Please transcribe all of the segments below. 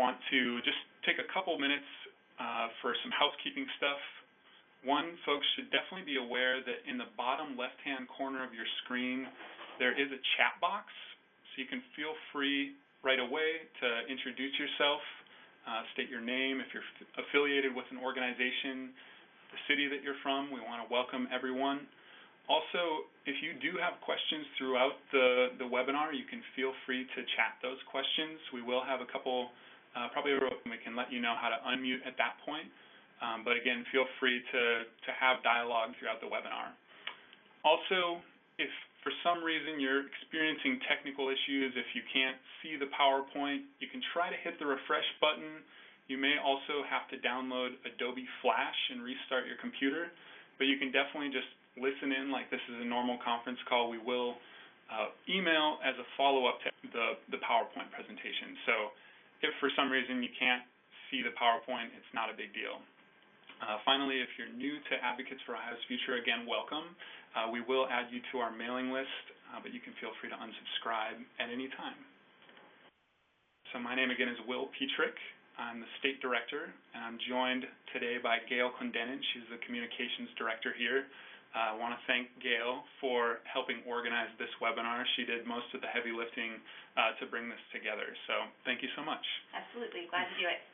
want to just take a couple minutes for some housekeeping stuff. One, folks should definitely be aware that in the bottom left-hand corner of your screen, there is a chat box, so you can feel free right away to introduce yourself, state your name. If you're affiliated with an organization, the city that you're from, we want to welcome everyone. Also, if you do have questions throughout the webinar, you can feel free to chat those questions. We will have a couple, probably we can let you know how to unmute at that point. But again, feel free to have dialogue throughout the webinar. Also, if for some reason you're experiencing technical issues, if you can't see the PowerPoint, you can try to hit the refresh button. You may also have to download Adobe Flash and restart your computer, but you can definitely just listen in like this is a normal conference call. We will email as a follow-up to the PowerPoint presentation. So if for some reason you can't see the PowerPoint, it's not a big deal. Finally, if you're new to Advocates for Ohio's Future, again, welcome. We will add you to our mailing list, but you can feel free to unsubscribe at any time. So my name again is Will Petrick. I'm the State Director, and I'm joined today by Gail Clendenin. She's the Communications Director here. I want to thank Gail for helping organize this webinar. She did most of the heavy lifting to bring this together. So thank you so much. Absolutely. Glad to do it.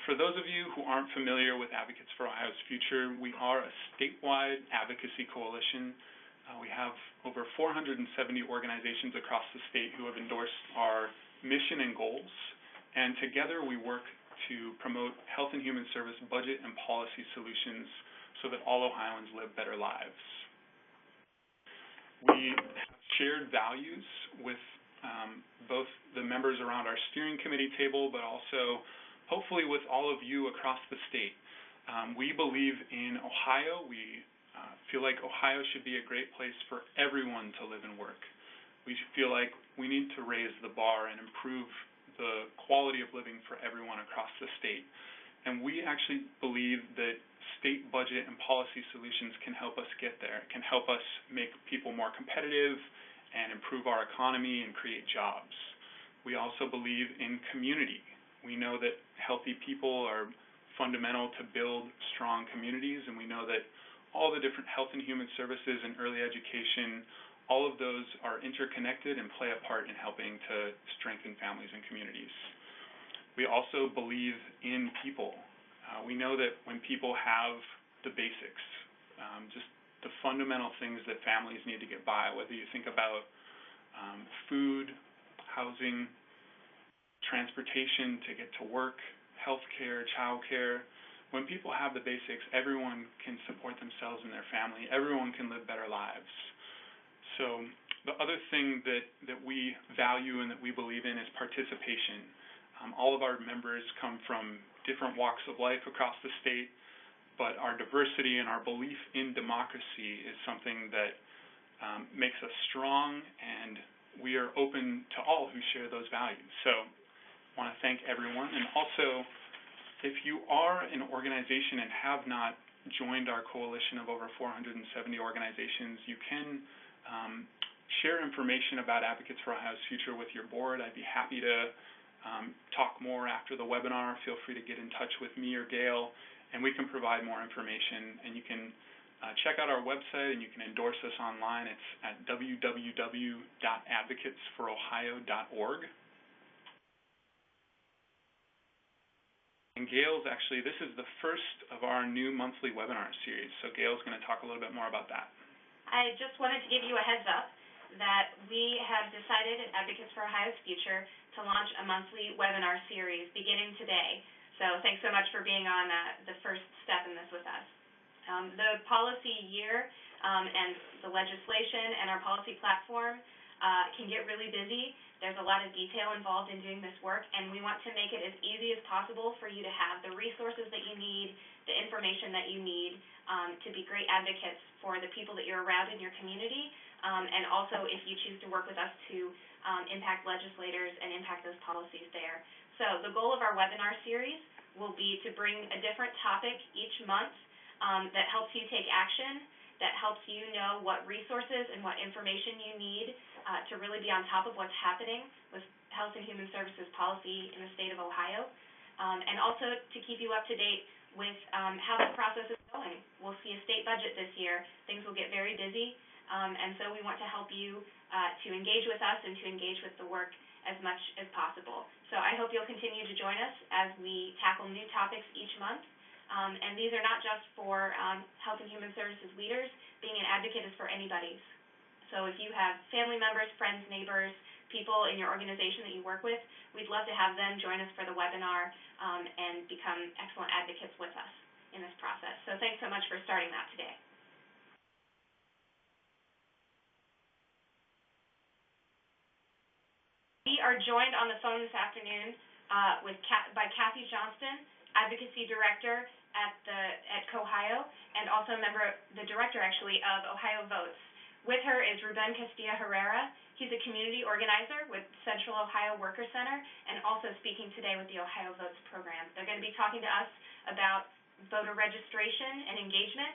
For those of you who aren't familiar with Advocates for Ohio's Future, we are a statewide advocacy coalition. We have over 470 organizations across the state who have endorsed our mission and goals, and together we work to promote health and human service budget and policy solutions so that all Ohioans live better lives. We have shared values with both the members around our steering committee table, but also hopefully with all of you across the state. We believe in Ohio. We feel like Ohio should be a great place for everyone to live and work. We feel like we need to raise the bar and improve the quality of living for everyone across the state. And we actually believe that state budget and policy solutions can help us get there. It can help us make people more competitive and improve our economy and create jobs. We also believe in community. We know that healthy people are fundamental to build strong communities, and we know that all the different health and human services and early education, all of those are interconnected and play a part in helping to strengthen families and communities. We also believe in people. We know that when people have the basics, just the fundamental things that families need to get by, whether you think about food, housing, transportation to get to work, healthcare, childcare. When people have the basics, everyone can support themselves and their family. Everyone can live better lives. So the other thing that we value and that we believe in is participation. All of our members come from different walks of life across the state, but our diversity and our belief in democracy is something that makes us strong, and we are open to all who share those values. So I want to thank everyone. And also, if you are an organization and have not joined our coalition of over 470 organizations, you can share information about Advocates for Ohio's Future with your board. I'd be happy to talk more after the webinar. Feel free to get in touch with me or Gail, and we can provide more information. And you can check out our website, and you can endorse us online. It's at www.advocatesforohio.org. And Gail's actually, this is the first of our new monthly webinar series. So Gail's going to talk a little bit more about that. I just wanted to give you a heads up that we have decided at Advocates for Ohio's Future to launch a monthly webinar series beginning today. So thanks so much for being on the first step in this with us. The policy year and the legislation and our policy platform can get really busy. There's a lot of detail involved in doing this work, and we want to make it as easy as possible for you to have the resources that you need, the information that you need to be great advocates for the people that you're around in your community, and also if you choose to work with us to impact legislators and impact those policies there. So the goal of our webinar series will be to bring a different topic each month that helps you take action that helps you know what resources and what information you need to really be on top of what's happening with Health and Human Services policy in the state of Ohio, and also to keep you up to date with how the process is going. We'll see a state budget this year. Things will get very busy, and so we want to help you to engage with us and to engage with the work as much as possible. So I hope you'll continue to join us as we tackle new topics each month. And these are not just for Health and Human Services leaders. Being an advocate is for anybody's. So if you have family members, friends, neighbors, people in your organization that you work with, we'd love to have them join us for the webinar and become excellent advocates with us in this process. So thanks so much for starting that today. We are joined on the phone this afternoon by Kathy Johnston, Advocacy Director at COhio, and also the Director actually of OhioVOTES. With her is Ruben Castilla-Herrera. He's a community organizer with Central Ohio Worker Center and also speaking today with the OhioVOTES program. They're going to be talking to us about voter registration and engagement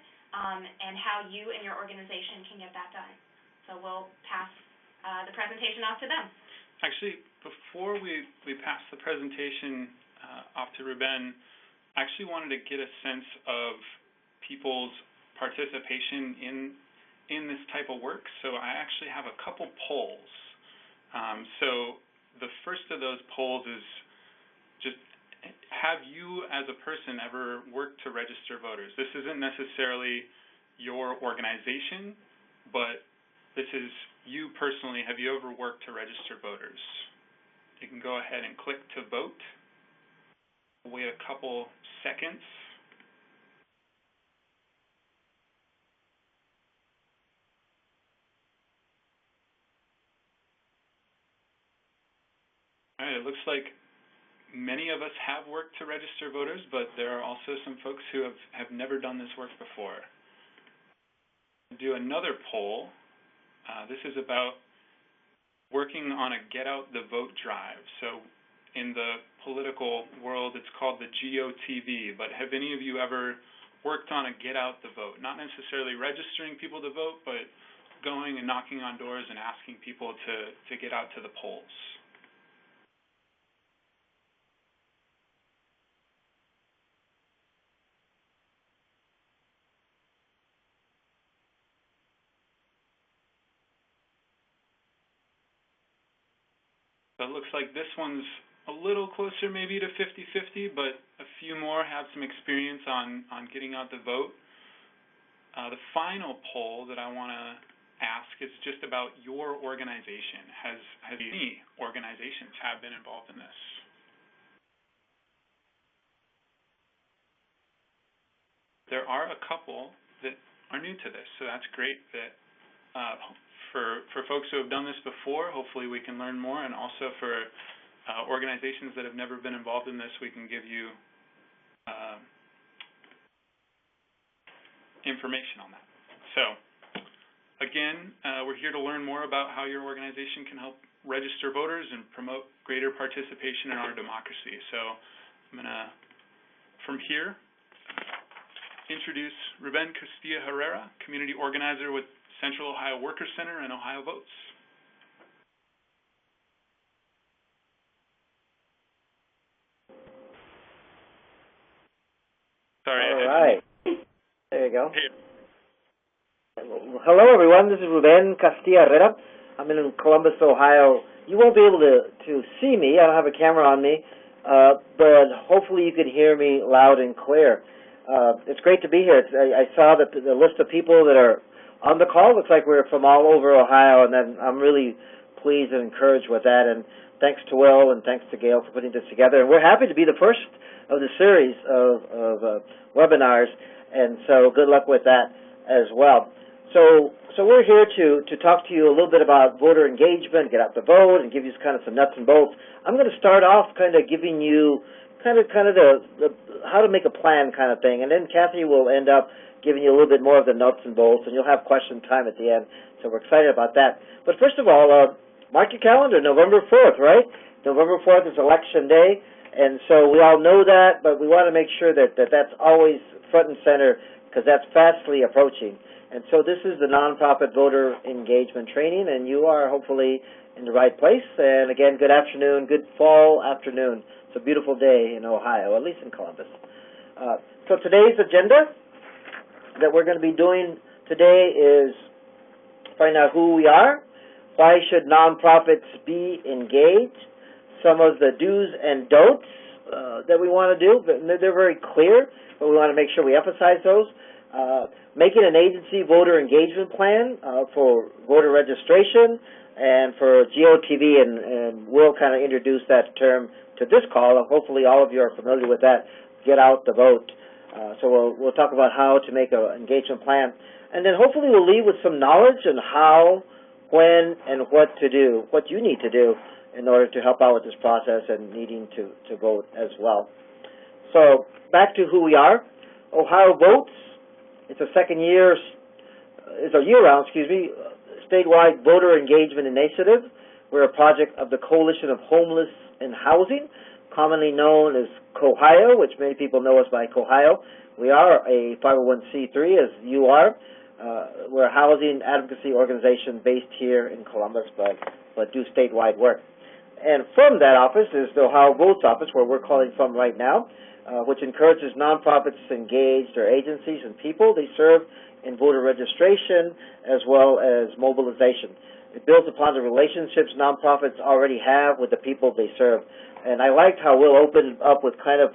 and how you and your organization can get that done. So we'll pass the presentation off to them. Actually, before we pass the presentation off to Ruben, I actually wanted to get a sense of people's participation in this type of work. So I actually have a couple polls. So the first of those polls is just, have you as a person ever worked to register voters? This isn't necessarily your organization, but this is you personally. Have you ever worked to register voters? You can go ahead and click to vote. Wait a couple seconds. All right, it looks like many of us have worked to register voters, but there are also some folks who have never done this work before. Do another poll. This is about working on a Get Out the Vote drive. So in the political world, it's called the GOTV, but have any of you ever worked on a Get Out the Vote? Not necessarily registering people to vote, but going and knocking on doors and asking people to get out to the polls. So it looks like this one's a little closer maybe to 50-50, but a few more have some experience on getting out the vote. The final poll that I want to ask is just about your organization. Has any organizations have been involved in this? There are a couple that are new to this, so that's great that for folks who have done this before, hopefully we can learn more, and also for organizations that have never been involved in this, we can give you information on that. So again, we're here to learn more about how your organization can help register voters and promote greater participation in our democracy. So I'm going to, from here, introduce Ruben Castilla-Herrera, community organizer with Central Ohio Worker Center and OhioVOTES. Sorry. All right. There you go. Hey. Hello, everyone. This is Ruben Castilla-Herrera. I'm in Columbus, Ohio. You won't be able to see me. I don't have a camera on me, but hopefully you can hear me loud and clear. It's great to be here. I saw the list of people that are on the call. Looks like we're from all over Ohio, and I'm really pleased and encouraged with that. And thanks to Will and thanks to Gail for putting this together. And we're happy to be the first of the series of webinars, and so good luck with that as well. So we're here to talk to you a little bit about voter engagement, get out the vote, and give you kind of some nuts and bolts. I'm going to start off kind of giving you kind of the how to make a plan kind of thing, and then Kathy will end up giving you a little bit more of the nuts and bolts, and you'll have question time at the end, so we're excited about that. But first of all, mark your calendar, November 4th, right? November 4th is Election Day, and so we all know that, but we want to make sure that that's always front and center, because that's fastly approaching. And so this is the nonprofit voter engagement training, and you are hopefully in the right place. And again, good afternoon, good fall afternoon. It's a beautiful day in Ohio, at least in Columbus. So today's agenda that we're going to be doing today is find out who we are, why should nonprofits be engaged, some of the do's and don'ts that we want to do. They're very clear, but we want to make sure we emphasize those. Making an agency voter engagement plan for voter registration and for GOTV, and we'll kind of introduce that term to this call. Hopefully all of you are familiar with that, get out the vote. So we'll talk about how to make an engagement plan. And then hopefully we'll leave with some knowledge on how, when, and what to do, what you need to do in order to help out with this process and needing to vote as well. So back to who we are. OhioVOTES, it's a year-round, statewide voter engagement initiative. We're a project of the Coalition of Homeless and Housing, commonly known as COHIO, which many people know us by COHIO. We are a 501c3, as you are. We're a housing advocacy organization based here in Columbus, but do statewide work. And from that office is the OhioVOTES office, where we're calling from right now, which encourages nonprofits to engage their agencies and people they serve in voter registration as well as mobilization. It builds upon the relationships nonprofits already have with the people they serve. And I liked how Will opened up with kind of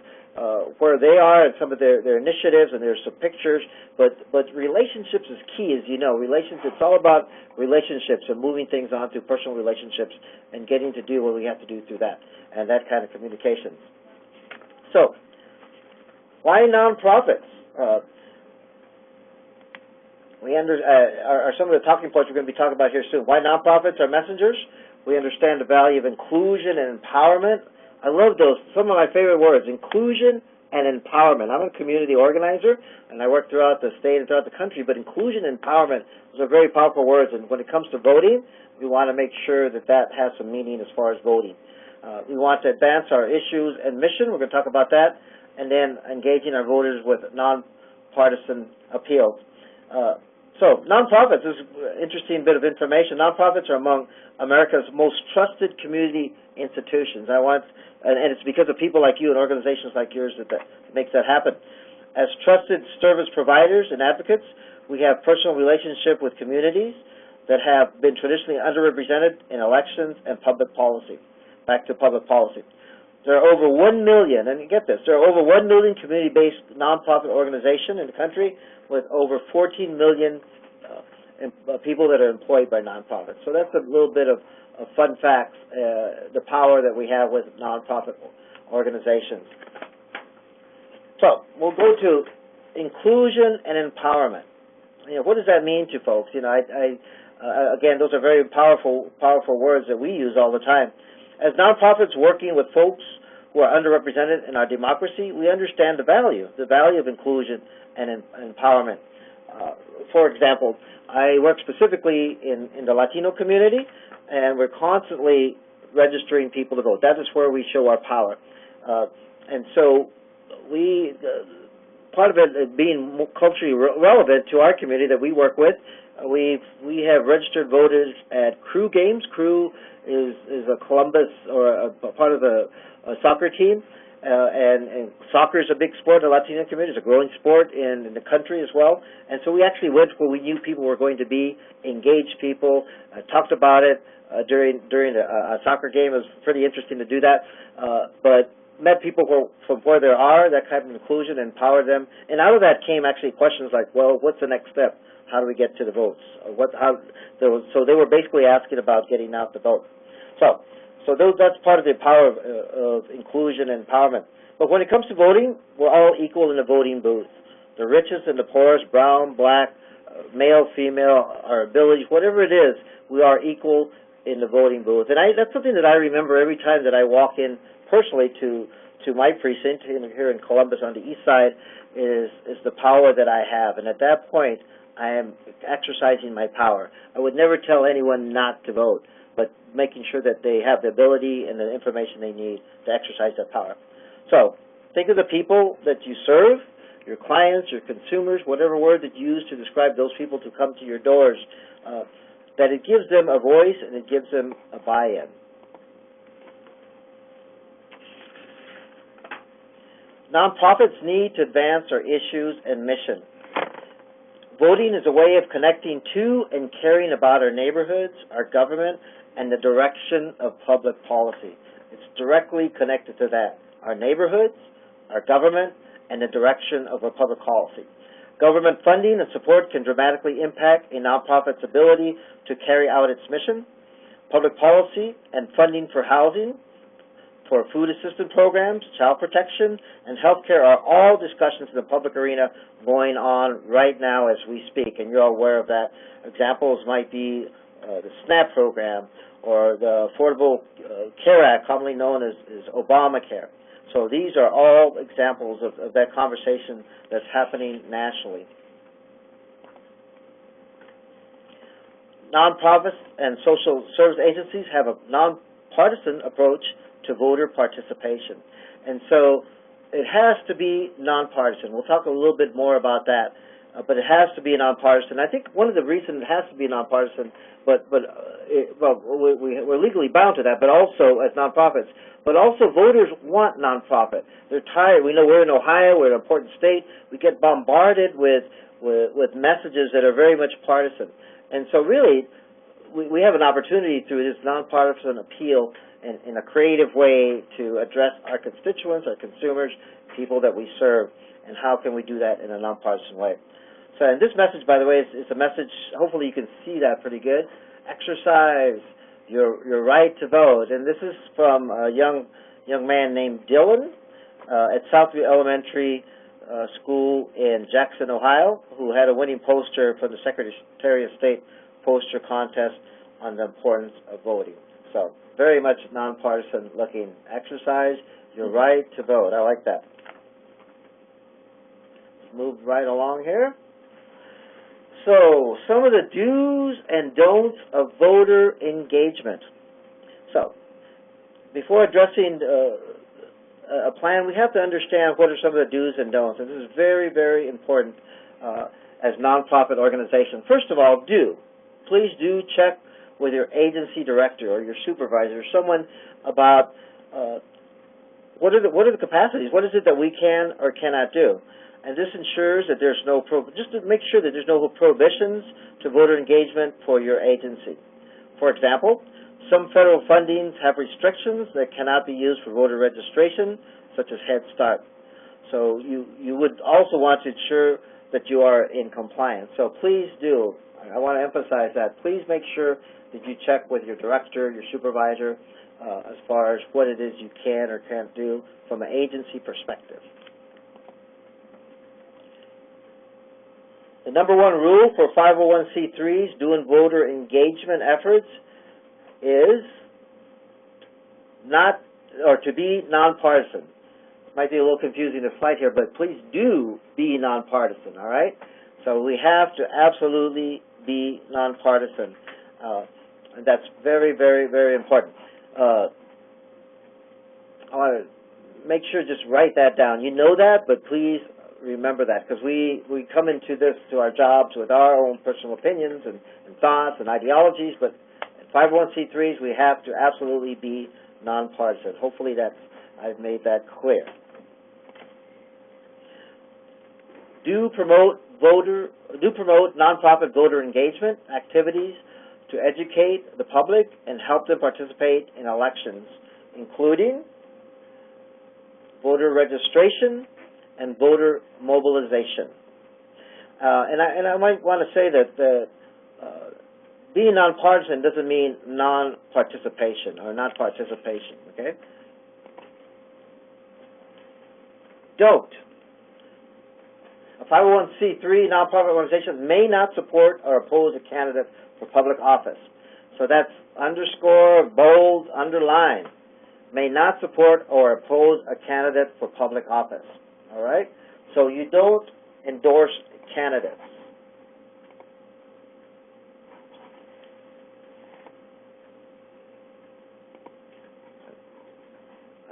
where they are and some of their initiatives, and there's some pictures, but relationships is key, as you know. It's all about relationships and moving things on to personal relationships and getting to do what we have to do through that, and that kind of communications. So, why nonprofits? Are some of the talking points we're going to be talking about here soon. Why nonprofits are messengers? We understand the value of inclusion and empowerment. I love those. Some of my favorite words, inclusion and empowerment. I'm a community organizer, and I work throughout the state and throughout the country, but inclusion and empowerment are very powerful words, and when it comes to voting, we want to make sure that that has some meaning as far as voting. We want to advance our issues and mission. We're going to talk about that, and then engaging our voters with nonpartisan appeals. So nonprofits, this is an interesting bit of information. Nonprofits are among America's most trusted community institutions. And it's because of people like you and organizations like yours that makes that happen. As trusted service providers and advocates, we have personal relationship with communities that have been traditionally underrepresented in elections and public policy. Back to public policy. There are over 1 million, and get this, there are over 1 million community-based nonprofit organizations in the country with over 14 million people that are employed by nonprofits. So that's a little bit of fun facts, the power that we have with nonprofit organizations. So we'll go to inclusion and empowerment. What does that mean to folks? Again, those are very powerful words that we use all the time. As nonprofits working with folks who are underrepresented in our democracy, we understand the value of inclusion and empowerment. For example, I work specifically in the Latino community, and we're constantly registering people to vote. That is where we show our power. And so part of it being culturally relevant to our community that we work with, we have registered voters at Crew games. Crew is a Columbus or a part of a soccer team, and soccer is a big sport in the Latino community. It's a growing sport in the country as well. And so we actually went where we knew people were going to be, engaged people, talked about it during a soccer game. It was pretty interesting to do that, but met people from where they are, that kind of inclusion, empowered them. And out of that came actually questions like, well, what's the next step? How do we get to the votes? So they were basically asking about getting out the vote. So that's part of the power of inclusion and empowerment. But when it comes to voting, we're all equal in the voting booth. The richest and the poorest, brown, black, male, female, our abilities, whatever it is, we are equal in the voting booth. And that's something that I remember every time that I walk in personally to my precinct here in Columbus on the east side is the power that I have. And at that point, I am exercising my power. I would never tell anyone not to vote, but making sure that they have the ability and the information they need to exercise that power. So think of the people that you serve. your clients, your consumers, whatever word that you use to describe those people to come to your doors, that it gives them a voice and it gives them a buy-in. Nonprofits need to advance our issues and mission. Voting is a way of connecting to and caring about our neighborhoods, our government, and the direction of public policy. It's directly connected to that. Our neighborhoods, our government, and the direction of our public policy. Government funding and support can dramatically impact a nonprofit's ability to carry out its mission. Public policy and funding for housing, for food assistance programs, child protection, and healthcare are all discussions in the public arena going on right now as we speak, and you're all aware of that. Examples might be the SNAP program or the Affordable Care Act, commonly known as Obamacare. So these are all examples of that conversation that's happening nationally. Nonprofits and social service agencies have a nonpartisan approach to voter participation. And so it has to be nonpartisan. We'll talk a little bit more about that, but it has to be nonpartisan. I think one of the reasons it has to be nonpartisan, we're legally bound to that, but also as nonprofits, but also voters want nonprofit. They're tired. We know we're in Ohio, we're an important state. We get bombarded with messages that are very much partisan. And so really, we have an opportunity through this nonpartisan appeal in a creative way to address our constituents, our consumers, people that we serve, and how can we do that in a nonpartisan way. So and this message, by the way, is a message, hopefully you can see that pretty good. Exercise your right to vote. And this is from a young man named Dylan at Southview Elementary School in Jackson, Ohio, who had a winning poster for the Secretary of State poster contest on the importance of voting. So very much nonpartisan looking. Exercise your right to vote. I like that. Let's move right along here. So some of the do's and don'ts of voter engagement. So before addressing a plan, we have to understand what are some of the do's and don'ts. And this is very, very important as nonprofit organizations. First of all, please do check with your agency director or your supervisor or someone about what are the capacities? What is it that we can or cannot do? And this ensures that there's just to make sure that there's no prohibitions to voter engagement for your agency. For example, some federal fundings have restrictions that cannot be used for voter registration, such as Head Start. So you would also want to ensure that you are in compliance. So please do. I want to emphasize that. Please make sure that you check with your director, your supervisor, as far as what it is you can or can't do from an agency perspective. The number one rule for 501c3s doing voter engagement efforts is to be nonpartisan. It might be a little confusing the slide here, but please do be nonpartisan, all right? So we have to absolutely be nonpartisan. And that's very, very, very important. I want to make sure just write that down. You know that, but please remember that, because we come into our jobs with our own personal opinions and thoughts and ideologies, but at 501c3s we have to absolutely be nonpartisan. Hopefully I've made that clear. Do promote nonprofit voter engagement activities to educate the public and help them participate in elections, including voter registration and voter mobilization. And I might want to say that being nonpartisan doesn't mean non-participation or non-participation, okay? Don't. A 501c3 nonprofit organization may not support or oppose a candidate for public office. So that's underscore, bold, underline. May not support or oppose a candidate for public office. All right? So you don't endorse candidates.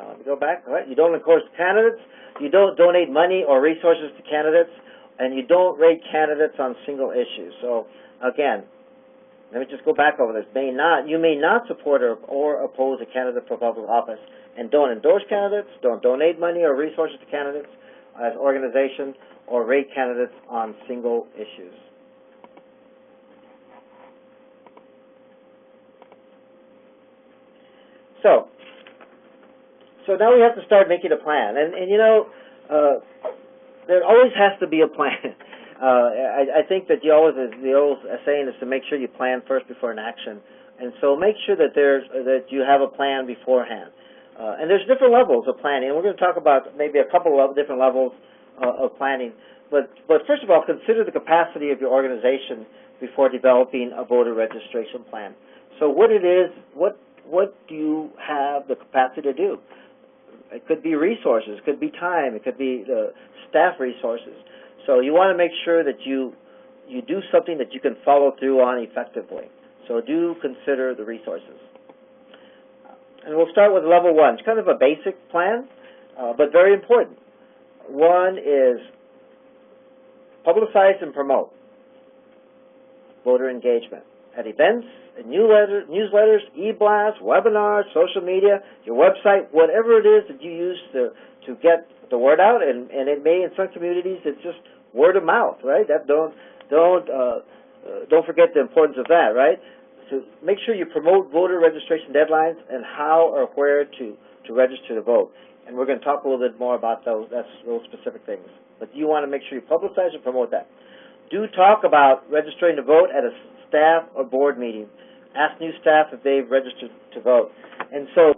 Let me go back. All right? You don't endorse candidates. You don't donate money or resources to candidates, and you don't rate candidates on single issues. So, again, let me just go back over this. You may not support or oppose a candidate for public office, and don't endorse candidates, don't donate money or resources to candidates as organizations, or rate candidates on single issues. So now we have to start making a plan, and you know, there always has to be a plan. I think that the old saying is to make sure you plan first before an action, and so make sure that you have a plan beforehand. And there's different levels of planning, and we're going to talk about maybe a couple of different levels of planning. But first of all, consider the capacity of your organization before developing a voter registration plan. So what do you have the capacity to do? It could be resources, it could be time, it could be staff resources. So you want to make sure that you do something that you can follow through on effectively. So do consider the resources. And we'll start with level one. It's kind of a basic plan, but very important. One is publicize and promote voter engagement at events, newsletters, e-blasts, webinars, social media, your website, whatever it is that you use to get the word out, and it may, in some communities, it's just word of mouth, right? Don't forget the importance of that, right? So make sure you promote voter registration deadlines and how or where to register to vote. And we're going to talk a little bit more about those specific things. But you want to make sure you publicize and promote that. Do talk about registering to vote at a staff or board meeting. Ask new staff if they've registered to vote. And so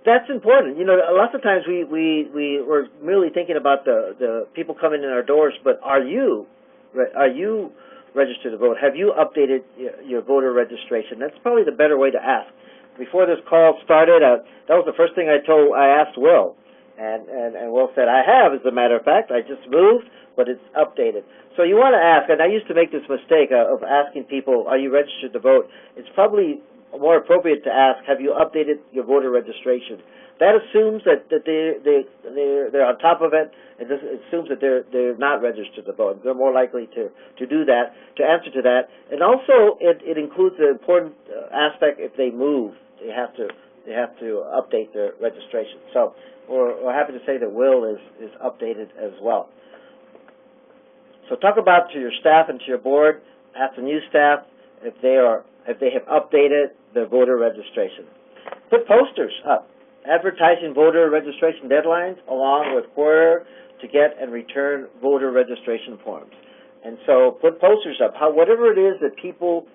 that's important. You know, lots of times we're merely thinking about the people coming in our doors, but are you registered to vote? Have you updated your voter registration? That's probably the better way to ask. Before this call started, that was the first thing I asked Will, and Will said, I have, as a matter of fact. I just moved, but it's updated. So you want to ask, and I used to make this mistake of asking people, are you registered to vote? It's probably more appropriate to ask, have you updated your voter registration? That assumes that they're on top of it. It assumes that they're not registered to vote. They're more likely to do that, to answer to that. And also, it includes the important aspect if they move. They have to update their registration. So we're happy to say that Will is updated as well. So talk about to your staff and to your board. Ask the new staff if they have updated their voter registration. Put posters up advertising voter registration deadlines along with where to get and return voter registration forms. And so put posters up. Whatever it is that people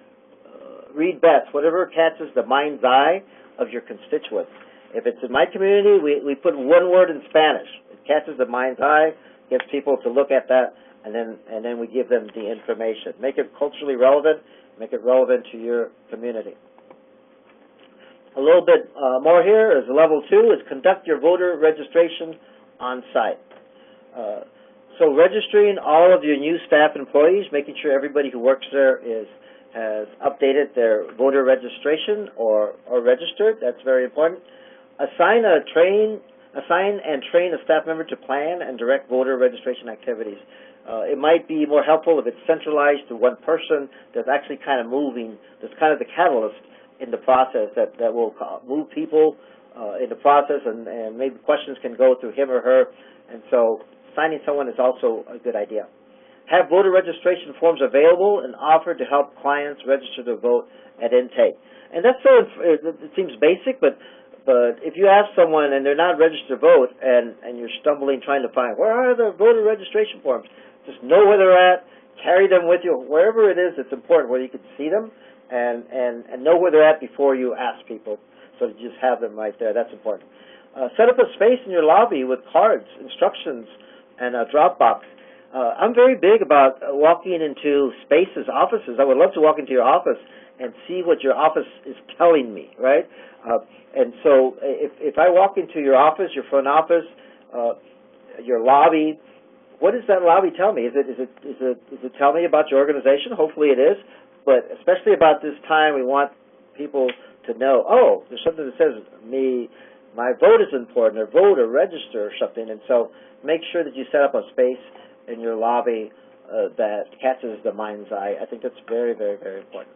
read best, whatever catches the mind's eye of your constituents. If it's in my community, we put one word in Spanish. It catches the mind's eye, gets people to look at that, and then we give them the information. Make it culturally relevant, make it relevant to your community. A little bit more here is level 2 is conduct your voter registration on site. So registering all of your new staff employees, making sure everybody who works there has updated their voter registration or registered. That's very important. Assign and train a staff member to plan and direct voter registration activities. It might be more helpful if it's centralized to one person that's actually kind of moving, that's kind of the catalyst in the process that will move people in the process, and maybe questions can go through him or her. And so assigning someone is also a good idea. Have voter registration forms available and offered to help clients register to vote at intake. And that's it seems basic, but if you ask someone and they're not registered to vote and you're stumbling trying to find where are the voter registration forms, just know where they're at, carry them with you, wherever it is it's important, where you can see them, and know where they're at before you ask people. So you just have them right there. That's important. Set up a space in your lobby with cards, instructions, and a drop box. I'm very big about walking into spaces, offices. I would love to walk into your office and see what your office is telling me, right? And so if I walk into your office, your front office, your lobby, what does that lobby tell me? Is it tell me about your organization? Hopefully it is, but especially about this time, we want people to know, oh, there's something that says me my vote is important, or vote or register or something. And so make sure that you set up a space in your lobby that catches the mind's eye. I think that's very, very, very important.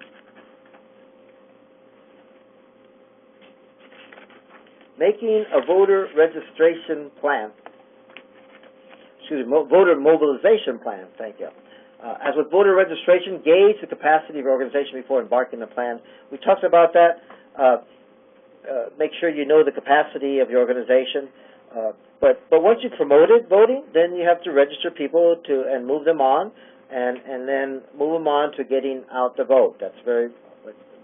Making a voter registration plan. Excuse me, voter mobilization plan. Thank you. As with voter registration, gauge the capacity of your organization before embarking on the plan. We talked about that. Make sure you know the capacity of your organization. But once you promoted voting, then you have to register people and move them on, and then move them on to getting out the vote. That's very,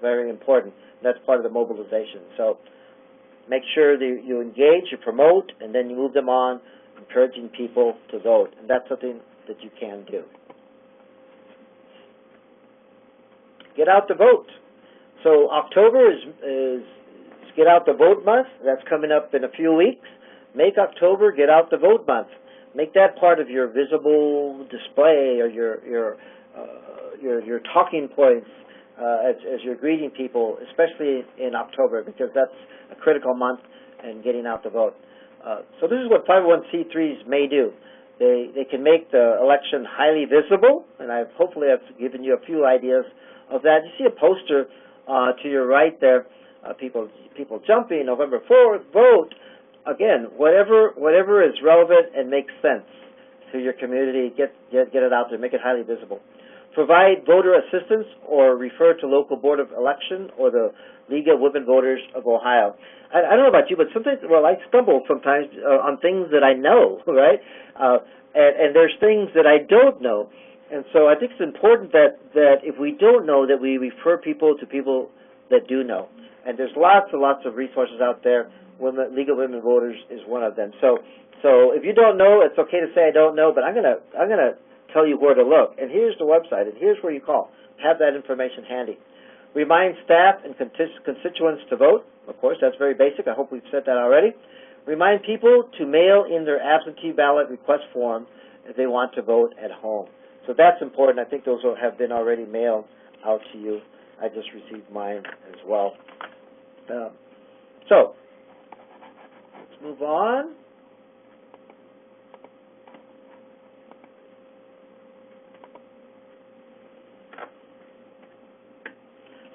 very important. That's part of the mobilization. So make sure that you engage, you promote, and then you move them on, encouraging people to vote. And that's something that you can do. Get out the vote. So October is Get Out the Vote Month. That's coming up in a few weeks. Make October Get Out the Vote Month. Make that part of your visible display, or your talking points as you're greeting people, especially in October, because that's a critical month in getting out the vote. So this is what 501c3s may do. They can make the election highly visible, and hopefully I've given you a few ideas of that. You see a poster to your right there, people jumping, November 4th, vote. Again, whatever is relevant and makes sense to your community, get it out there, make it highly visible. Provide voter assistance or refer to local board of election or the League of Women Voters of Ohio. I don't know about you, but sometimes, I stumble sometimes on things that I know, right? And there's things that I don't know. And so I think it's important that if we don't know, that we refer people to people that do know. And there's lots and lots of resources out there. League of Women Voters is one of them. So if you don't know, it's okay to say I don't know, but I'm gonna tell you where to look. And here's the website, and here's where you call. Have that information handy. Remind staff and constituents to vote. Of course, that's very basic. I hope we've said that already. Remind people to mail in their absentee ballot request form if they want to vote at home. So that's important. I think those have been already mailed out to you. I just received mine as well. So let's move on.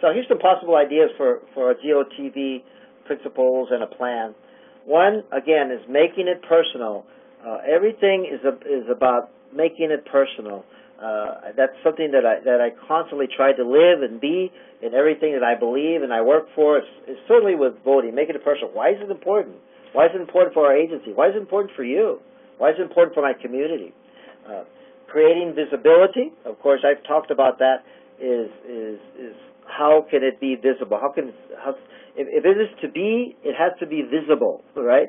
So here's some possible ideas for a GOTV principles and a plan. One, again, is making it personal. Everything is about making it personal. That's something that I constantly try to live and be in everything that I believe and I work for. It's certainly with voting, making it personal. Why is it important? Why is it important for our agency? Why is it important for you? Why is it important for my community? Creating visibility. Of course, I've talked about that. Is how can it be visible? If it is to be, it has to be visible, right?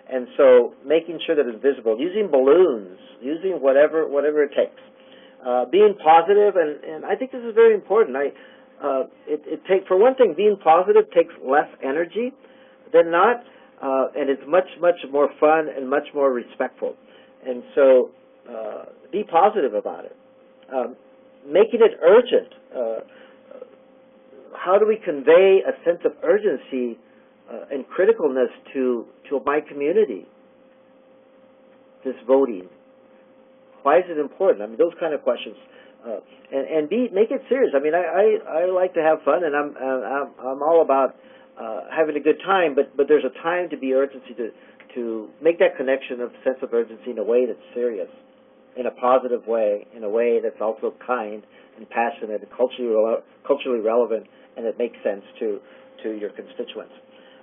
And so making sure that it's visible, using balloons, using whatever it takes. Being positive, and I think this is very important. For one thing, being positive takes less energy than not, and it's much more fun and much more respectful. And so be positive about it. Making it urgent. How do we convey a sense of urgency and criticalness to my community? This voting. Why is it important? I mean, those kind of questions. And make it serious. I mean, I like to have fun, and I'm all about having a good time. But there's a time to be urgency to make that connection of sense of urgency in a way that's serious, in a positive way, in a way that's also kind and passionate and culturally relevant, and it makes sense to your constituents.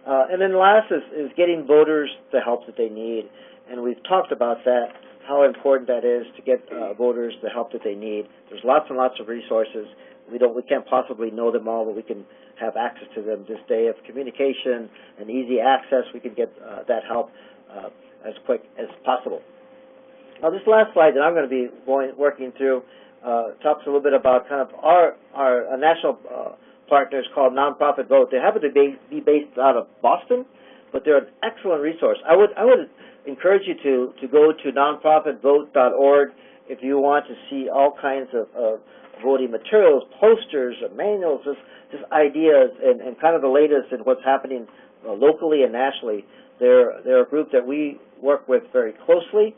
And then last is getting voters the help that they need. And we've talked about that, how important that is to get voters the help that they need. There's lots and lots of resources. We can't possibly know them all, but we can have access to them this day of communication and easy access. We can get that help as quick as possible. Now, this last slide that I'm going to be working through talks a little bit about kind of our national partners called Nonprofit Vote. They happen to be based out of Boston, but they're an excellent resource. I would encourage you to go to nonprofitvote.org if you want to see all kinds of voting materials, posters, manuals, just ideas, and kind of the latest in what's happening locally and nationally. They're a group that we work with very closely.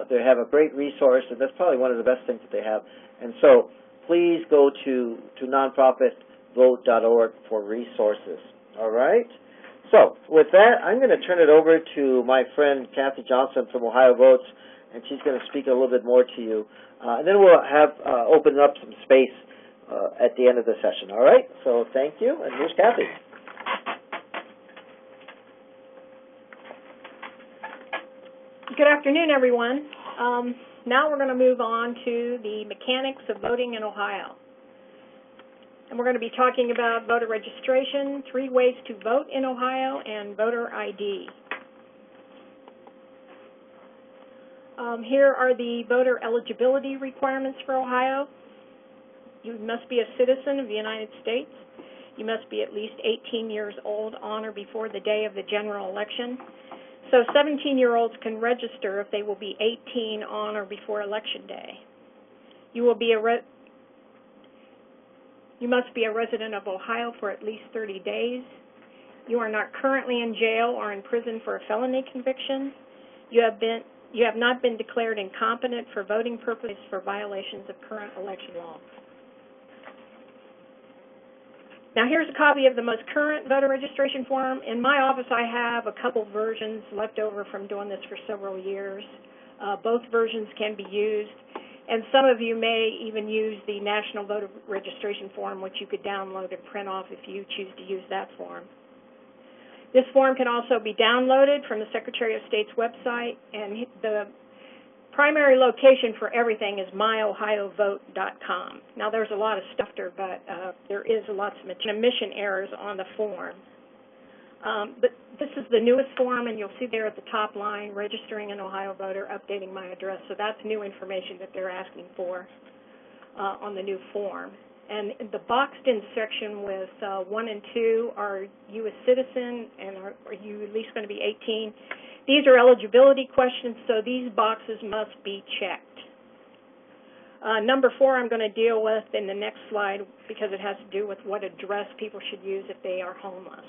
They have a great resource, and that's probably one of the best things that they have. And so please go to nonprofitvote.org for resources. All right? So with that, I'm going to turn it over to my friend Kathy Johnson from OhioVOTES, and she's going to speak a little bit more to you. And then we'll have open up some space at the end of the session. All right? So thank you, and here's Kathy. Good afternoon, everyone. Now we're going to move on to the mechanics of voting in Ohio. And we're going to be talking about voter registration, 3 ways to vote in Ohio, and voter ID. Here are the voter eligibility requirements for Ohio. You must be a citizen of the United States. You must be at least 18 years old on or before the day of the general election. So 17-year-olds can register if they will be 18 on or before Election Day. You must be a resident of Ohio for at least 30 days. You are not currently in jail or in prison for a felony conviction. You have not been declared incompetent for voting purposes for violations of current election law. Now here's a copy of the most current voter registration form. In my office I have a couple versions left over from doing this for several years. Both versions can be used, and some of you may even use the National Voter Registration Form, which you could download and print off if you choose to use that form. This form can also be downloaded from the Secretary of State's website, and the primary location for everything is myohiovote.com. Now, there's a lot of stuff there, but there is lots of omission errors on the form. But this is the newest form, and you'll see there at the top line, registering an Ohio voter, updating my address. So that's new information that they're asking for on the new form. And the boxed-in section with 1 and 2, are you a citizen, and are you at least going to be 18? These are eligibility questions, so these boxes must be checked. Number 4 I'm going to deal with in the next slide because it has to do with what address people should use if they are homeless.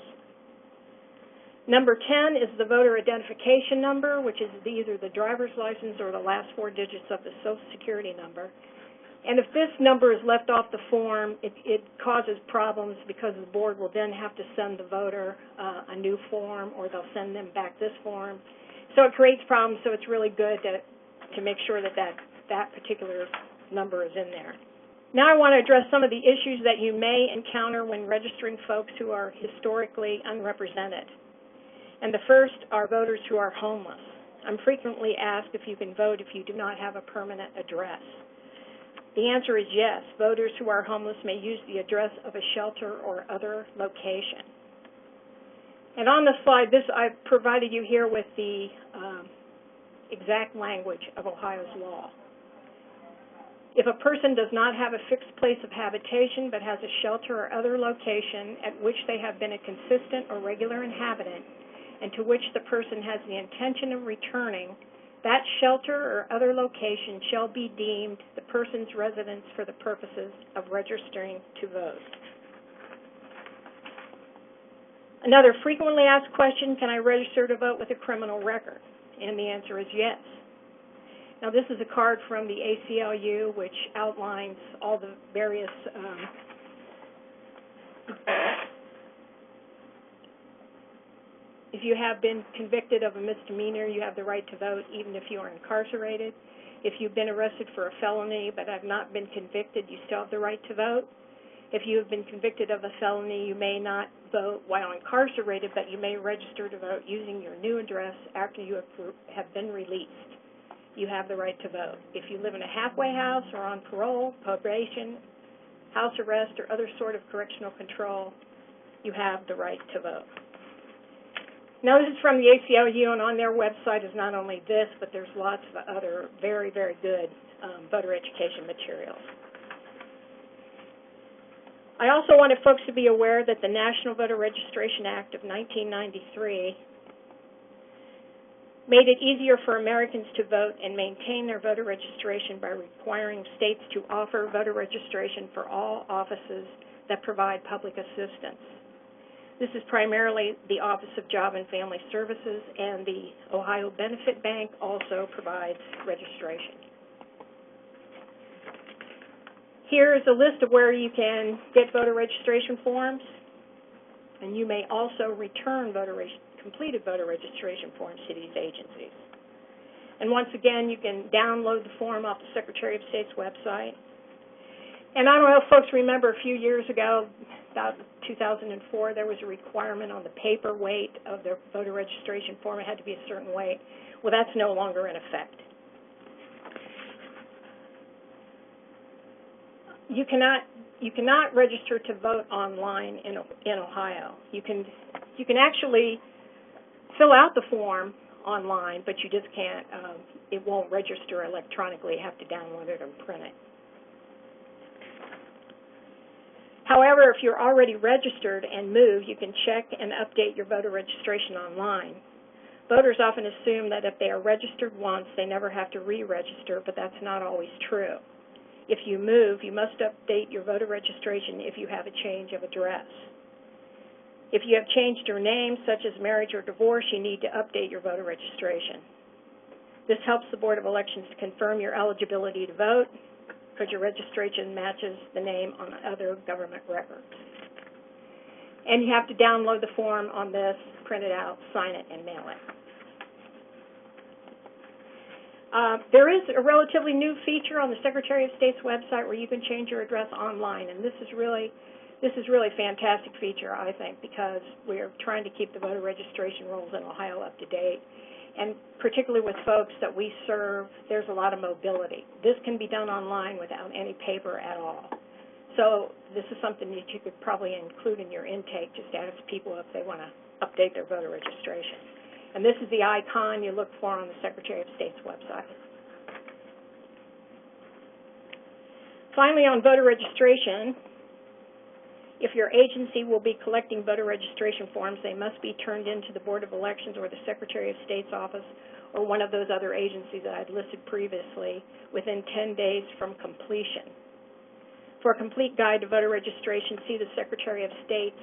Number 10 is the voter identification number, which is either the driver's license or the last 4 digits of the Social Security number. And if this number is left off the form, it causes problems because the board will then have to send the voter a new form, or they'll send them back this form. So it creates problems, so it's really good to make sure that particular number is in there. Now I want to address some of the issues that you may encounter when registering folks who are historically unrepresented. And the first are voters who are homeless. I'm frequently asked if you can vote if you do not have a permanent address. The answer is yes. Voters who are homeless may use the address of a shelter or other location. And on the slide, I've provided you here with the exact language of Ohio's law. If a person does not have a fixed place of habitation but has a shelter or other location at which they have been a consistent or regular inhabitant and to which the person has the intention of returning, that shelter or other location shall be deemed the person's residence for the purposes of registering to vote. Another frequently asked question, can I register to vote with a criminal record? And the answer is yes. Now this is a card from the ACLU which outlines all the various if you have been convicted of a misdemeanor, you have the right to vote even if you are incarcerated. If you've been arrested for a felony but have not been convicted, you still have the right to vote. If you have been convicted of a felony, you may not vote while incarcerated, but you may register to vote using your new address after you have been released. You have the right to vote. If you live in a halfway house or on parole, probation, house arrest, or other sort of correctional control, you have the right to vote. Now, this is from the ACLU, and on their website is not only this, but there's lots of other very, very good voter education materials. I also wanted folks to be aware that the National Voter Registration Act of 1993 made it easier for Americans to vote and maintain their voter registration by requiring states to offer voter registration for all offices that provide public assistance. This is primarily the Office of Job and Family Services, and the Ohio Benefit Bank also provides registration. Here is a list of where you can get voter registration forms, and you may also return completed voter registration forms to these agencies. And once again, you can download the form off the Secretary of State's website. And I don't know if folks remember a few years ago, about 2004, there was a requirement on the paper weight of their voter registration form. It had to be a certain weight. Well, that's no longer in effect. You cannot register to vote online in Ohio. You can actually fill out the form online, but you just can't. It won't register electronically. You have to download it and print it. However, if you're already registered and moved, you can check and update your voter registration online. Voters often assume that if they are registered once, they never have to re-register, but that's not always true. If you move, you must update your voter registration if you have a change of address. If you have changed your name, such as marriage or divorce, you need to update your voter registration. This helps the Board of Elections to confirm your eligibility to vote, because your registration matches the name on other government records. And you have to download the form on this, print it out, sign it, and mail it. There is a relatively new feature on the Secretary of State's website where you can change your address online, and this is really a fantastic feature, I think, because we're trying to keep the voter registration rolls in Ohio up to date. And particularly with folks that we serve, there's a lot of mobility. This can be done online without any paper at all. So this is something that you could probably include in your intake, just to ask people if they want to update their voter registration. And this is the icon you look for on the Secretary of State's website. Finally, on voter registration, if your agency will be collecting voter registration forms, they must be turned into the Board of Elections or the Secretary of State's office or one of those other agencies that I've listed previously within 10 days from completion. For a complete guide to voter registration, see the Secretary of State's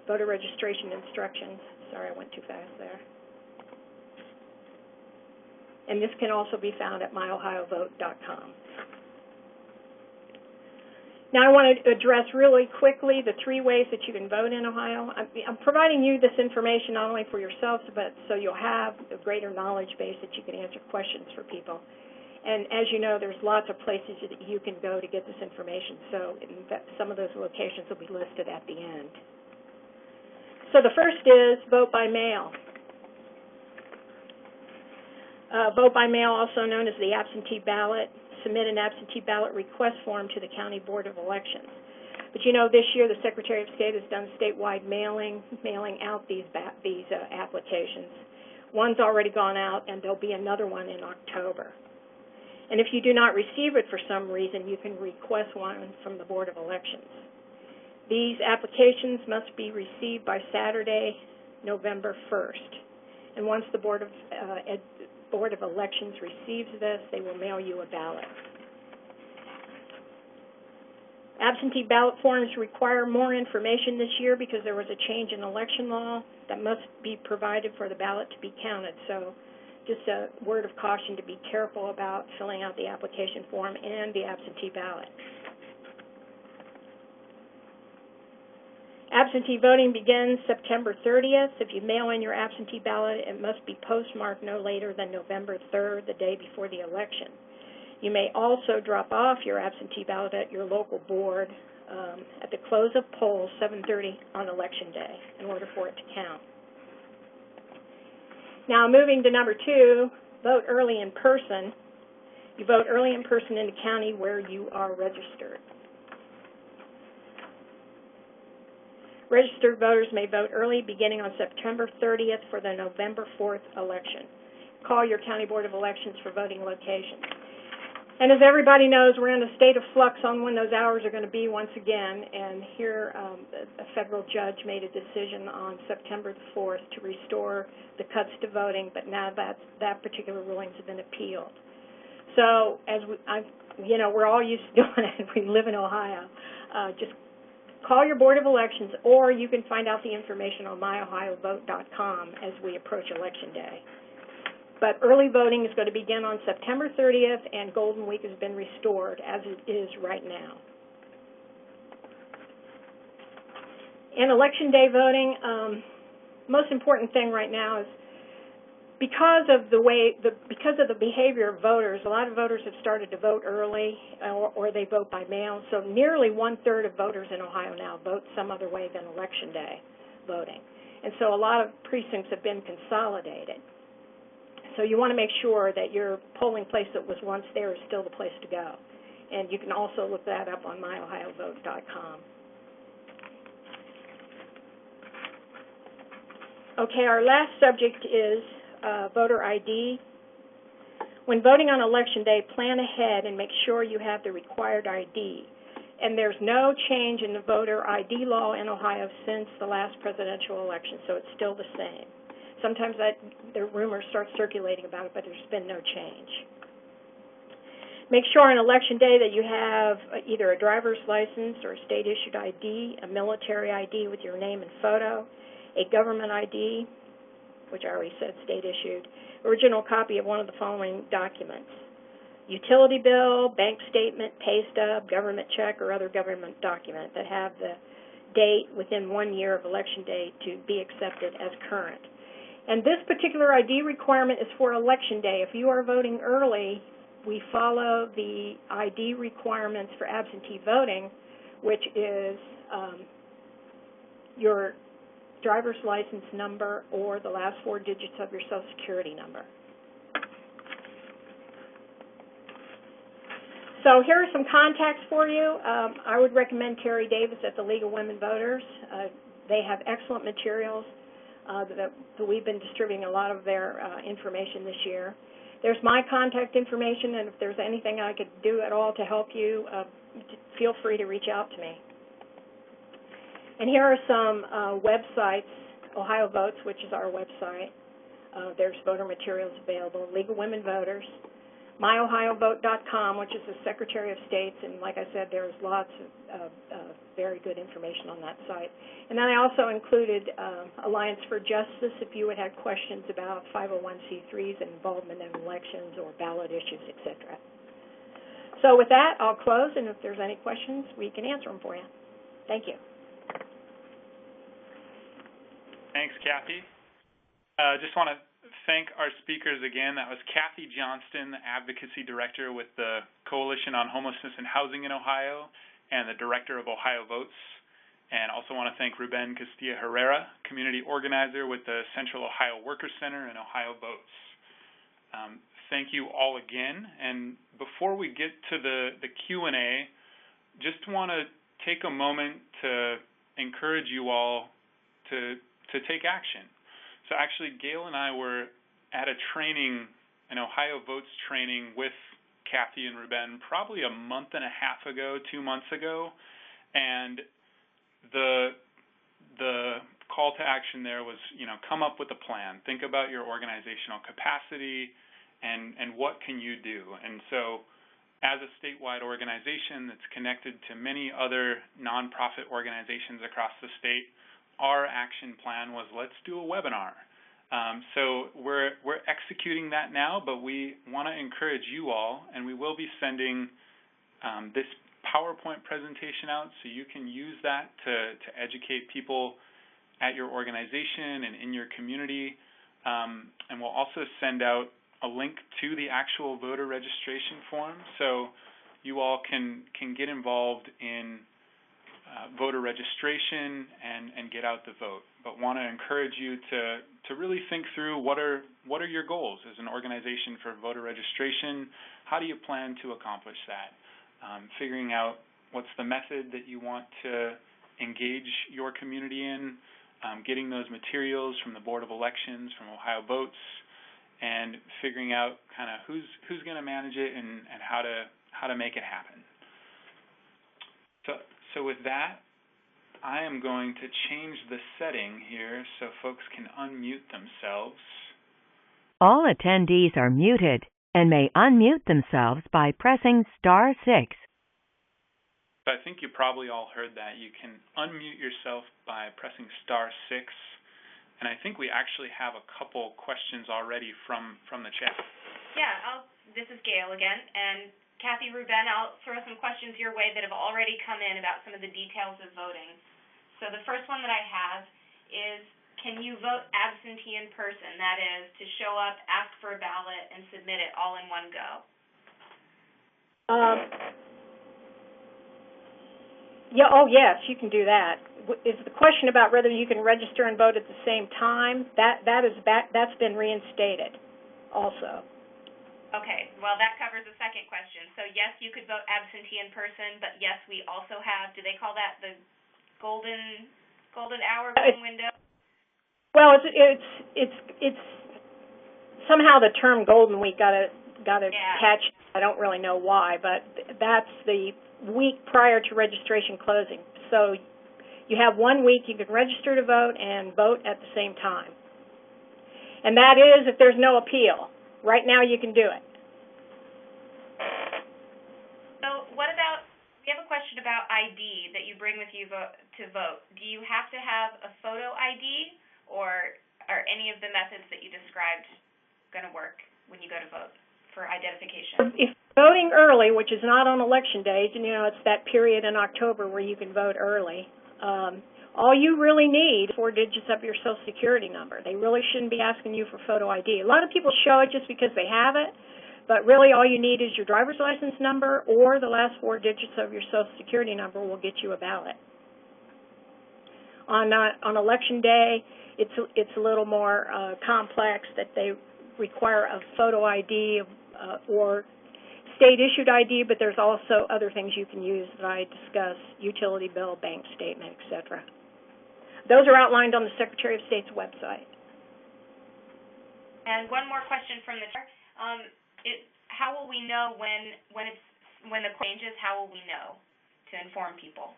voter registration instructions. Sorry, I went too fast there. And this can also be found at myohiovote.com. Now I want to address really quickly the 3 ways that you can vote in Ohio. I'm providing you this information not only for yourselves, but so you'll have a greater knowledge base that you can answer questions for people. And as you know, there's lots of places that you can go to get this information, so some of those locations will be listed at the end. So the first is vote by mail. Vote by mail, also known as the absentee ballot. Submit an absentee ballot request form to the County Board of Elections. But you know, this year the Secretary of State has done statewide mailing out these applications. One's already gone out, and there'll be another one in October. And if you do not receive it for some reason, you can request one from the Board of Elections. These applications must be received by Saturday, November 1st. And once the Board of Elections receives this, they will mail you a ballot. Absentee ballot forms require more information this year because there was a change in election law that must be provided for the ballot to be counted. So just a word of caution to be careful about filling out the application form and the absentee ballot. Absentee voting begins September 30th. If you mail in your absentee ballot, it must be postmarked no later than November 3rd, the day before the election. You may also drop off your absentee ballot at your local board at the close of polls, 7:30 on Election Day, in order for it to count. Now, moving to number 2, vote early in person. You vote early in person in the county where you are registered. Registered voters may vote early beginning on September 30th for the November 4th election. Call your County Board of Elections for voting locations. And as everybody knows, we're in a state of flux on when those hours are going to be once again, and here a federal judge made a decision on September the 4th to restore the cuts to voting, but now that particular ruling has been appealed. So as we're all used to doing it. We live in Ohio. Just call your Board of Elections, or you can find out the information on myohiovote.com as we approach Election Day. But early voting is going to begin on September 30th, and Golden Week has been restored as it is right now. In Election Day voting, most important thing right now is because of the behavior of voters, a lot of voters have started to vote early, or they vote by mail. So nearly 1/3 of voters in Ohio now vote some other way than Election Day voting. And so a lot of precincts have been consolidated. So you want to make sure that your polling place that was once there is still the place to go. And you can also look that up on myohiovote.com. Okay, our last subject is voter ID. When voting on Election Day, plan ahead and make sure you have the required ID. And there's no change in the voter ID law in Ohio since the last presidential election, so it's still the same. Sometimes the rumors start circulating about it, but there's been no change. Make sure on Election Day that you have either a driver's license or a state-issued ID, a military ID with your name and photo, a government ID, which I already said state-issued, original copy of one of the following documents: utility bill, bank statement, pay stub, government check, or other government document that have the date within 1 year of Election Day to be accepted as current. And this particular ID requirement is for Election Day. If you are voting early, we follow the ID requirements for absentee voting, which is your driver's license number or the last 4 digits of your Social Security number. So here are some contacts for you. I would recommend Terry Davis at the League of Women Voters. They have excellent materials. That we've been distributing a lot of their information this year. There's my contact information, and if there's anything I could do at all to help you, feel free to reach out to me. And here are some websites: OhioVOTES, which is our website. There's voter materials available. League of Women Voters. MyOhioVote.com, which is the Secretary of State's, and like I said, there's lots of very good information on that site. And then I also included Alliance for Justice if you would have questions about 501c3s and involvement in elections or ballot issues, etc. So with that, I'll close, and if there's any questions, we can answer them for you. Thank you. Thanks, Kathy. Just want to thank our speakers again. That was Kathy Johnston, the Advocacy Director with the Coalition on Homelessness and Housing in Ohio and the Director of OhioVOTES. And also want to thank Ruben Castilla-Herrera, Community Organizer with the Central Ohio Workers Center and OhioVOTES. Thank you all again. And before we get to the Q&A, just want to take a moment to encourage you all to take action. So actually, Gail and I were at a training, an OhioVOTES training with Kathy and Ruben probably a month and a half ago, 2 months ago, and the call to action there was, come up with a plan. Think about your organizational capacity and what can you do. And so as a statewide organization that's connected to many other nonprofit organizations across the state, our action plan was, let's do a webinar. So we're executing that now, but we want to encourage you all, and we will be sending this PowerPoint presentation out so you can use that to educate people at your organization and in your community. And we'll also send out a link to the actual voter registration form so you all can get involved in voter registration and get out the vote. But want to encourage you to really think through what are your goals as an organization for voter registration. How do you plan to accomplish that? Figuring out what's the method that you want to engage your community in, getting those materials from the Board of Elections, from OhioVOTES, and figuring out kind of who's going to manage it and how to make it happen. So with that, I am going to change the setting here so folks can unmute themselves. All attendees are muted and may unmute themselves by pressing *6. So I think you probably all heard that. You can unmute yourself by pressing *6. And I think we actually have a couple questions already from the chat. Yeah, this is Gail again, and Kathy Ruben, I'll throw some questions your way that have already come in about some of the details of voting. So the first one that I have is, can you vote absentee in person? That is, to show up, ask for a ballot, and submit it all in one go. Yeah. Oh, yes, you can do that. Is the question about whether you can register and vote at the same time? That's been reinstated, also. Okay. Well, that covers the second question. So yes, you could vote absentee in person, but yes, we also have. Do they call that the golden hour, golden window? Well, it's somehow the term Golden Week got to catch. I don't really know why, but that's the week prior to registration closing. So you have 1 week you can register to vote and vote at the same time. And that is if there's no appeal. Right now you can do it. So what about, we have a question about ID that you bring with you to vote. Do you have to have a photo ID, or are any of the methods that you described going to work when you go to vote for identification? If voting early, which is not on election days, and it's that period in October where you can vote early, all you really need is 4 digits of your Social Security number. They really shouldn't be asking you for photo ID. A lot of people show it just because they have it, but really all you need is your driver's license number or the last 4 digits of your Social Security number will get you a ballot. On election day, it's a little more complex, that they require a photo ID or state-issued ID, but there's also other things you can use that I discuss: utility bill, bank statement, etc. Those are outlined on the Secretary of State's website. And one more question from the chair. How will we know when the changes? How will we know to inform people?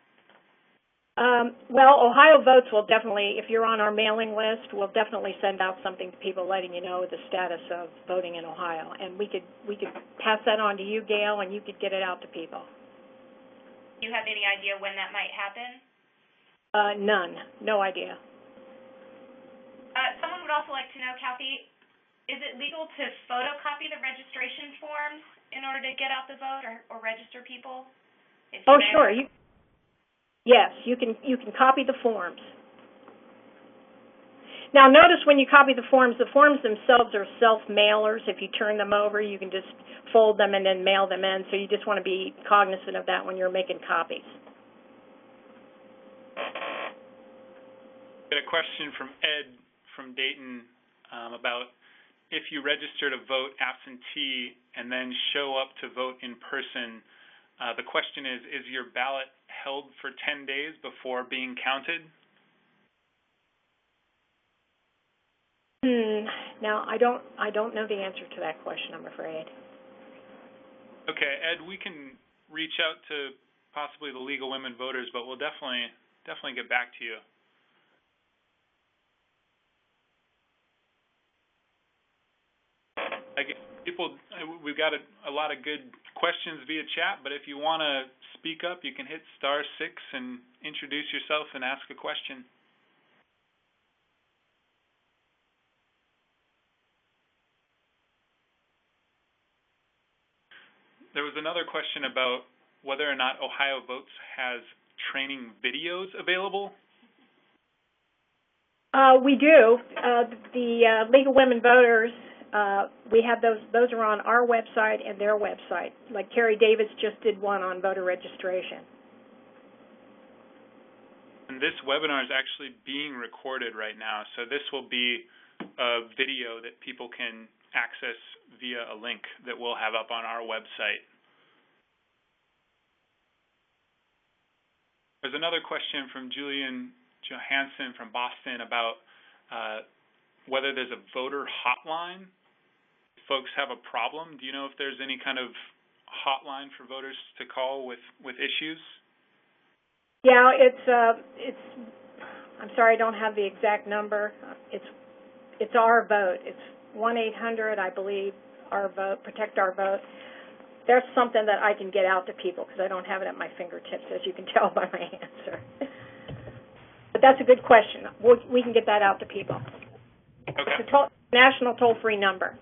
Well, OhioVOTES will definitely, if you're on our mailing list, we'll definitely send out something to people letting you know the status of voting in Ohio. And we could pass that on to you, Gail, and you could get it out to people. Do you have any idea when that might happen? None. No idea. Someone would also like to know, Kathy, is it legal to photocopy the registration forms in order to get out the vote or register people? Oh, sure. Yes, you can copy the forms. Now, notice when you copy the forms themselves are self-mailers. If you turn them over, you can just fold them and then mail them in. So you just want to be cognizant of that when you're making copies. Got a question from Ed from Dayton about if you register to vote absentee and then show up to vote in person. The question is your ballot held for 10 days before being counted? Now, I don't know the answer to that question, I'm afraid. Okay, Ed, we can reach out to possibly the League of Women Voters, but we'll definitely get back to you. We've got a lot of good questions via chat, but if you want to speak up, you can hit *6 and introduce yourself and ask a question. There was another question about whether or not OhioVOTES has training videos available. We do. The League of Women Voters, we have those are on our website and their website. Like Carrie Davis just did one on voter registration. And this webinar is actually being recorded right now, so this will be a video that people can access via a link that we'll have up on our website. There's another question from Julian Johansson from Boston about whether there's a voter hotline folks have a problem. Do you know if there's any kind of hotline for voters to call with issues? Yeah, I'm sorry, I don't have the exact number. It's Our Vote. It's 1-800, I believe, Our Vote, Protect Our Vote. That's something that I can get out to people because I don't have it at my fingertips, as you can tell by my answer. But that's a good question. We can get that out to people. Okay. It's a national toll-free number.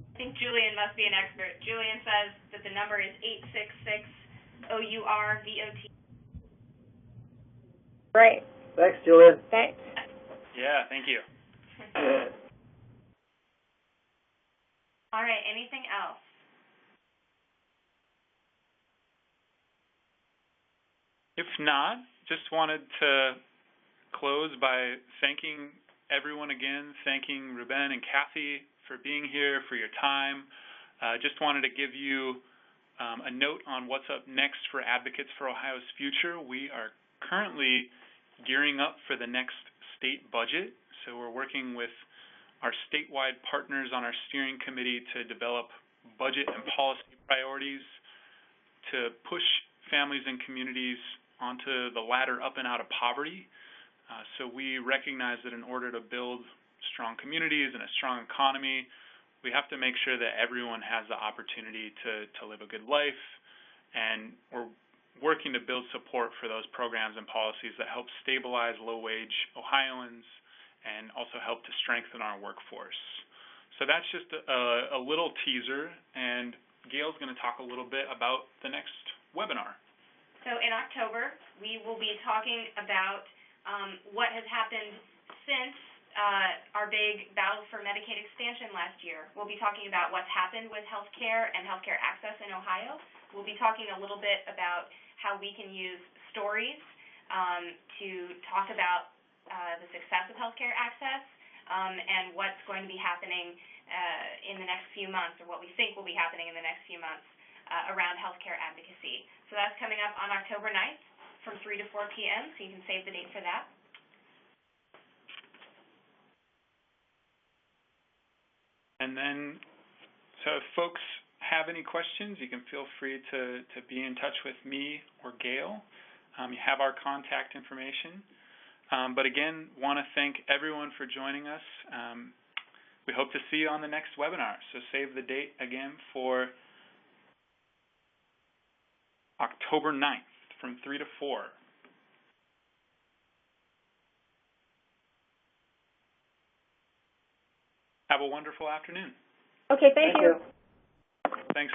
I think Julian must be an expert. Julian says that the number is 866-OUR-VOTES. Great. Thanks, Julian. Thanks. Yeah, thank you. All right, anything else? If not, just wanted to close by thanking everyone again, thanking Ruben and Kathy for being here, for your time. Just wanted to give you a note on what's up next for Advocates for Ohio's Future. We are currently gearing up for the next state budget, so we're working with our statewide partners on our steering committee to develop budget and policy priorities to push families and communities onto the ladder up and out of poverty. So we recognize that in order to build strong communities and a strong economy, we have to make sure that everyone has the opportunity to live a good life, and we're working to build support for those programs and policies that help stabilize low-wage Ohioans and also help to strengthen our workforce. So that's just a little teaser, and Gail's going to talk a little bit about the next webinar. So in October, we will be talking about what has happened since our big battle for Medicaid expansion last year. We'll be talking about what's happened with health care and health care access in Ohio. We'll be talking a little bit about how we can use stories to talk about the success of health care access and what's going to be happening in the next few months, or what we think will be happening in the next few months around health care advocacy. So that's coming up on October 9th from 3 to 4 p.m., so you can save the date for that. And then, so if folks have any questions, you can feel free to be in touch with me or Gail. You have our contact information. But again, want to thank everyone for joining us. We hope to see you on the next webinar. So save the date again for October 9th from 3 to 4. Have a wonderful afternoon. Okay, thank you. Thanks.